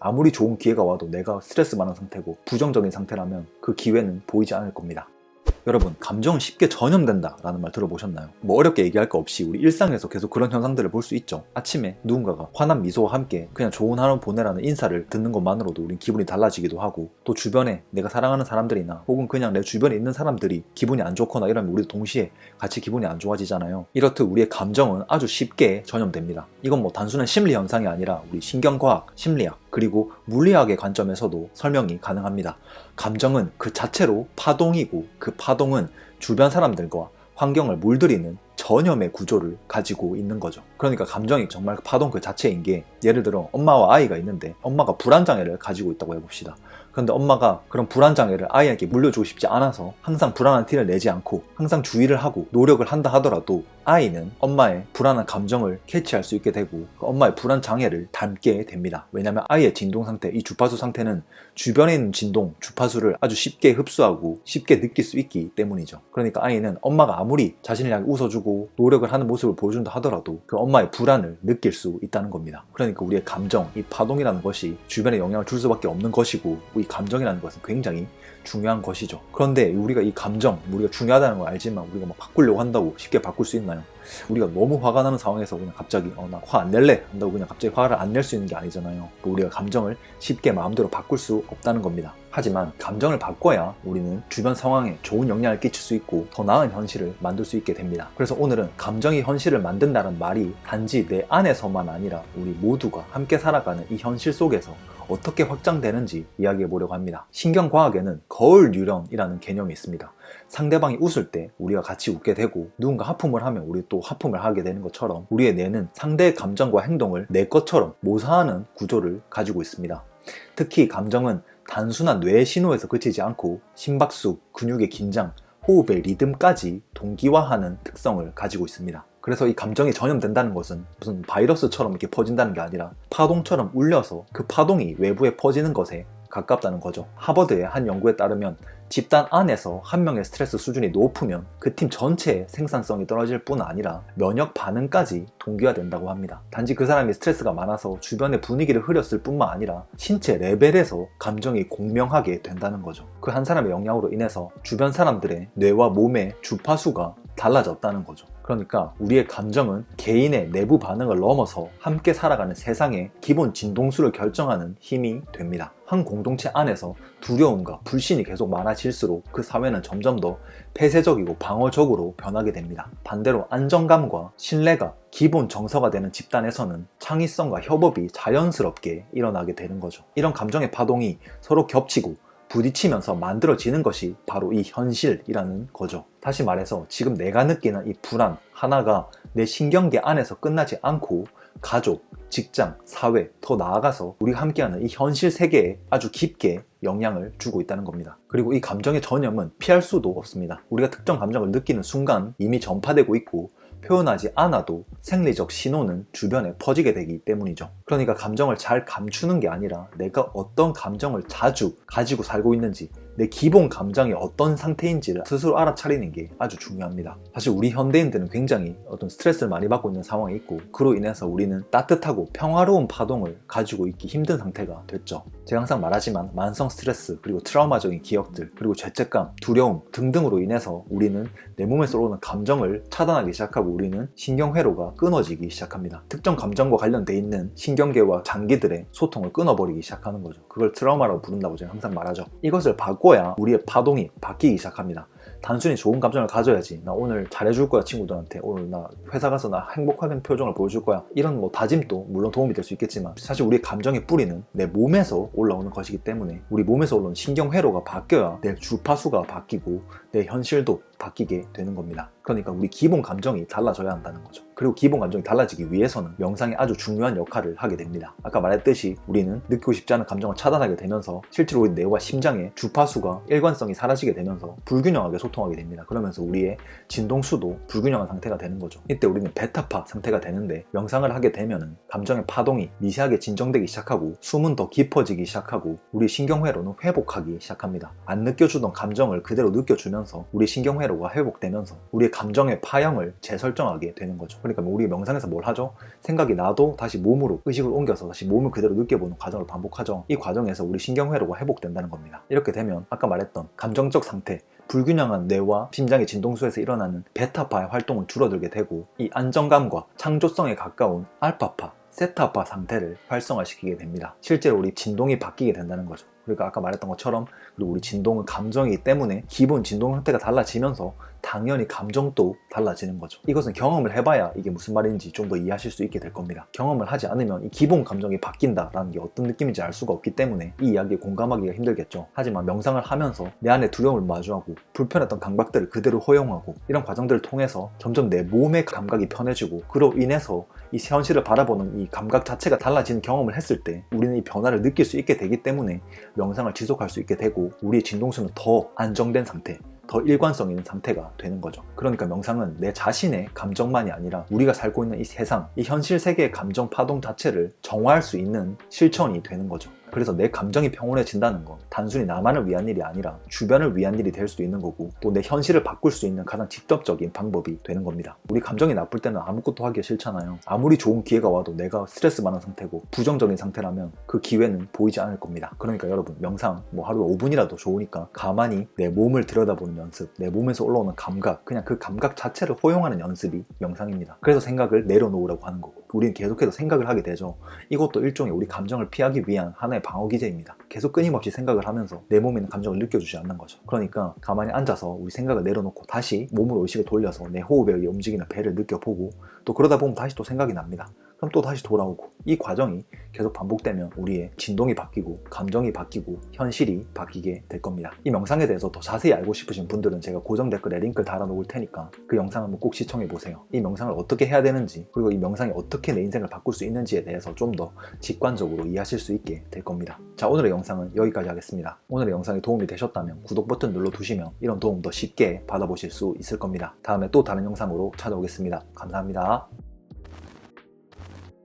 아무리 좋은 기회가 와도 내가 스트레스 많은 상태고 부정적인 상태라면 그 기회는 보이지 않을 겁니다. 여러분, 감정은 쉽게 전염된다 라는 말 들어보셨나요? 뭐 어렵게 얘기할 거 없이 우리 일상에서 계속 그런 현상들을 볼 수 있죠. 아침에 누군가가 환한 미소와 함께 그냥 좋은 하루 보내라는 인사를 듣는 것만으로도 우린 기분이 달라지기도 하고, 또 주변에 내가 사랑하는 사람들이나 혹은 그냥 내 주변에 있는 사람들이 기분이 안 좋거나 이러면 우리도 동시에 같이 기분이 안 좋아지잖아요. 이렇듯 우리의 감정은 아주 쉽게 전염됩니다. 이건 뭐 단순한 심리 현상이 아니라 우리 신경과학, 심리학, 그리고 물리학의 관점에서도 설명이 가능합니다. 감정은 그 자체로 파동이고, 그 파동은 주변 사람들과 환경을 물들이는 전염의 구조를 가지고 있는 거죠. 그러니까 감정이 정말 파동 그 자체인 게, 예를 들어 엄마와 아이가 있는데 엄마가 불안장애를 가지고 있다고 해봅시다. 그런데 엄마가 그런 불안장애를 아이에게 물려주고 싶지 않아서 항상 불안한 티를 내지 않고 항상 주의를 하고 노력을 한다 하더라도 아이는 엄마의 불안한 감정을 캐치할 수 있게 되고 그 엄마의 불안장애를 닮게 됩니다. 왜냐하면 아이의 진동 상태, 이 주파수 상태는 주변에 있는 진동, 주파수를 아주 쉽게 흡수하고 쉽게 느낄 수 있기 때문이죠. 그러니까 아이는 엄마가 아무리 자신을 향해 웃어주고 노력을 하는 모습을 보여준다 하더라도 그 엄마의 불안을 느낄 수 있다는 겁니다. 그러니까 우리의 감정, 이 파동이라는 것이 주변에 영향을 줄 수밖에 없는 것이고, 이 감정이라는 것은 굉장히 중요한 것이죠. 그런데 우리가 이 감정, 우리가 중요하다는 걸 알지만 우리가 막 바꾸려고 한다고 쉽게 바꿀 수 있나요? 우리가 너무 화가 나는 상황에서 그냥 갑자기 나 화 안 낼래 한다고 그냥 갑자기 화를 안 낼 수 있는 게 아니잖아요. 우리가 감정을 쉽게 마음대로 바꿀 수 없다는 겁니다. 하지만 감정을 바꿔야 우리는 주변 상황에 좋은 영향을 끼칠 수 있고 더 나은 현실을 만들 수 있게 됩니다. 그래서 오늘은 감정이 현실을 만든다는 말이 단지 내 안에서만 아니라 우리 모두가 함께 살아가는 이 현실 속에서 어떻게 확장되는지 이야기해 보려고 합니다. 신경과학에는 거울 뉴런이라는 개념이 있습니다. 상대방이 웃을 때 우리가 같이 웃게 되고, 누군가 하품을 하면 우리 또 하품을 하게 되는 것처럼 우리의 뇌는 상대의 감정과 행동을 내 것처럼 모사하는 구조를 가지고 있습니다. 특히 감정은 단순한 뇌의 신호에서 그치지 않고 심박수, 근육의 긴장, 호흡의 리듬까지 동기화하는 특성을 가지고 있습니다. 그래서 이 감정이 전염된다는 것은 무슨 바이러스처럼 이렇게 퍼진다는 게 아니라 파동처럼 울려서 그 파동이 외부에 퍼지는 것에 가깝다는 거죠. 하버드의 한 연구에 따르면 집단 안에서 한 명의 스트레스 수준이 높으면 그 팀 전체의 생산성이 떨어질 뿐 아니라 면역 반응까지 동기화된다고 합니다. 단지 그 사람이 스트레스가 많아서 주변의 분위기를 흐렸을 뿐만 아니라 신체 레벨에서 감정이 공명하게 된다는 거죠. 그 한 사람의 영향으로 인해서 주변 사람들의 뇌와 몸의 주파수가 달라졌다는 거죠. 그러니까 우리의 감정은 개인의 내부 반응을 넘어서 함께 살아가는 세상의 기본 진동수를 결정하는 힘이 됩니다. 한 공동체 안에서 두려움과 불신이 계속 많아질수록 그 사회는 점점 더 폐쇄적이고 방어적으로 변하게 됩니다. 반대로 안정감과 신뢰가 기본 정서가 되는 집단에서는 창의성과 협업이 자연스럽게 일어나게 되는 거죠. 이런 감정의 파동이 서로 겹치고 부딪히면서 만들어지는 것이 바로 이 현실이라는 거죠. 다시 말해서 지금 내가 느끼는 이 불안 하나가 내 신경계 안에서 끝나지 않고 가족, 직장, 사회, 더 나아가서 우리가 함께하는 이 현실 세계에 아주 깊게 영향을 주고 있다는 겁니다. 그리고 이 감정의 전염은 피할 수도 없습니다. 우리가 특정 감정을 느끼는 순간 이미 전파되고 있고 표현하지 않아도 생리적 신호는 주변에 퍼지게 되기 때문이죠. 그러니까 감정을 잘 감추는 게 아니라 내가 어떤 감정을 자주 가지고 살고 있는지, 내 기본 감정이 어떤 상태인지를 스스로 알아차리는 게 아주 중요합니다. 사실 우리 현대인들은 굉장히 어떤 스트레스를 많이 받고 있는 상황이 있고, 그로 인해서 우리는 따뜻하고 평화로운 파동을 가지고 있기 힘든 상태가 됐죠. 제가 항상 말하지만 만성 스트레스, 그리고 트라우마적인 기억들, 그리고 죄책감, 두려움 등등으로 인해서 우리는 내 몸에서 오는 감정을 차단하기 시작하고 우리는 신경회로가 끊어지기 시작합니다. 특정 감정과 관련돼 있는 신경계와 장기들의 소통을 끊어버리기 시작하는 거죠. 그걸 트라우마라고 부른다고 제가 항상 말하죠. 이것을 바꿔야 우리의 파동이 바뀌기 시작합니다. 단순히 좋은 감정을 가져야지, 나 오늘 잘해줄 거야 친구들한테, 오늘 나 회사 가서 나 행복한 표정을 보여줄 거야, 이런 뭐 다짐도 물론 도움이 될 수 있겠지만 사실 우리의 감정의 뿌리는 내 몸에서 올라오는 것이기 때문에 우리 몸에서 올라오는 신경회로가 바뀌어야 내 주파수가 바뀌고 내 현실도 바뀌게 되는 겁니다. 그러니까 우리 기본 감정이 달라져야 한다는 거죠. 그리고 기본 감정이 달라지기 위해서는 명상이 아주 중요한 역할을 하게 됩니다. 아까 말했듯이 우리는 느끼고 싶지 않은 감정을 차단하게 되면서 실제로 우리 뇌와 심장의 주파수가 일관성이 사라지게 되면서 불균형을 불균형하게 소통하게 됩니다. 그러면서 우리의 진동수도 불균형한 상태가 되는 거죠. 이때 우리는 베타파 상태가 되는데, 명상을 하게 되면은 감정의 파동이 미세하게 진정되기 시작하고 숨은 더 깊어지기 시작하고 우리 신경회로는 회복하기 시작합니다. 안 느껴주던 감정을 그대로 느껴주면서 우리 신경회로가 회복되면서 우리의 감정의 파형을 재설정하게 되는 거죠. 그러니까 우리 명상에서 뭘 하죠? 생각이 나도 다시 몸으로 의식을 옮겨서 다시 몸을 그대로 느껴보는 과정을 반복하죠. 이 과정에서 우리 신경회로가 회복된다는 겁니다. 이렇게 되면 아까 말했던 감정적 상태, 불균형한 뇌와 심장의 진동수에서 일어나는 베타파의 활동은 줄어들게 되고, 이 안정감과 창조성에 가까운 알파파, 세타파 상태를 활성화시키게 됩니다. 실제로 우리 진동이 바뀌게 된다는 거죠. 그러니까 아까 말했던 것처럼, 그리고 우리 진동은 감정이기 때문에 기본 진동 상태가 달라지면서 당연히 감정도 달라지는 거죠. 이것은 경험을 해봐야 이게 무슨 말인지 좀 더 이해하실 수 있게 될 겁니다. 경험을 하지 않으면 이 기본 감정이 바뀐다라는 게 어떤 느낌인지 알 수가 없기 때문에 이 이야기에 공감하기가 힘들겠죠. 하지만 명상을 하면서 내 안에 두려움을 마주하고 불편했던 감각들을 그대로 허용하고 이런 과정들을 통해서 점점 내 몸의 감각이 편해지고, 그로 인해서 이 현실을 바라보는 이 감각 자체가 달라지는 경험을 했을 때 우리는 이 변화를 느낄 수 있게 되기 때문에 명상을 지속할 수 있게 되고, 우리의 진동수는 더 안정된 상태, 더 일관성 있는 상태가 되는 거죠. 그러니까 명상은 내 자신의 감정만이 아니라 우리가 살고 있는 이 세상, 이 현실 세계의 감정 파동 자체를 정화할 수 있는 실천이 되는 거죠. 그래서 내 감정이 평온해진다는 건 단순히 나만을 위한 일이 아니라 주변을 위한 일이 될 수도 있는 거고, 또 내 현실을 바꿀 수 있는 가장 직접적인 방법이 되는 겁니다. 우리 감정이 나쁠 때는 아무것도 하기가 싫잖아요. 아무리 좋은 기회가 와도 내가 스트레스 받는 상태고 부정적인 상태라면 그 기회는 보이지 않을 겁니다. 그러니까 여러분, 명상 하루에 5분이라도 좋으니까 가만히 내 몸을 들여다보는 연습, 내 몸에서 올라오는 감각, 그냥 그 감각 자체를 허용하는 연습이 명상입니다. 그래서 생각을 내려놓으라고 하는 거고, 우리는 계속해서 생각을 하게 되죠. 이것도 일종의 우리 감정을 피하기 위한 하나의 방어 기제입니다. 계속 끊임없이 생각을 하면서 내 몸에 있는 감정을 느껴주지 않는 거죠. 그러니까 가만히 앉아서 우리 생각을 내려놓고 다시 몸으로 의식을 돌려서 내 호흡에 의해 움직이는 배를 느껴보고, 또 그러다 보면 다시 또 생각이 납니다. 그럼 또 다시 돌아오고, 이 과정이 계속 반복되면 우리의 진동이 바뀌고 감정이 바뀌고 현실이 바뀌게 될 겁니다. 이 명상에 대해서 더 자세히 알고 싶으신 분들은 제가 고정 댓글에 링크를 달아놓을 테니까 그 영상 한번 꼭 시청해보세요. 이 명상을 어떻게 해야 되는지, 그리고 이 명상이 어떻게 내 인생을 바꿀 수 있는지에 대해서 좀 더 직관적으로 이해하실 수 있게 될 겁니다. 자, 오늘의 영상은 여기까지 하겠습니다. 오늘의 영상이 도움이 되셨다면 구독 버튼 눌러두시면 이런 도움 더 쉽게 받아보실 수 있을 겁니다. 다음에 또 다른 영상으로 찾아오겠습니다. 감사합니다.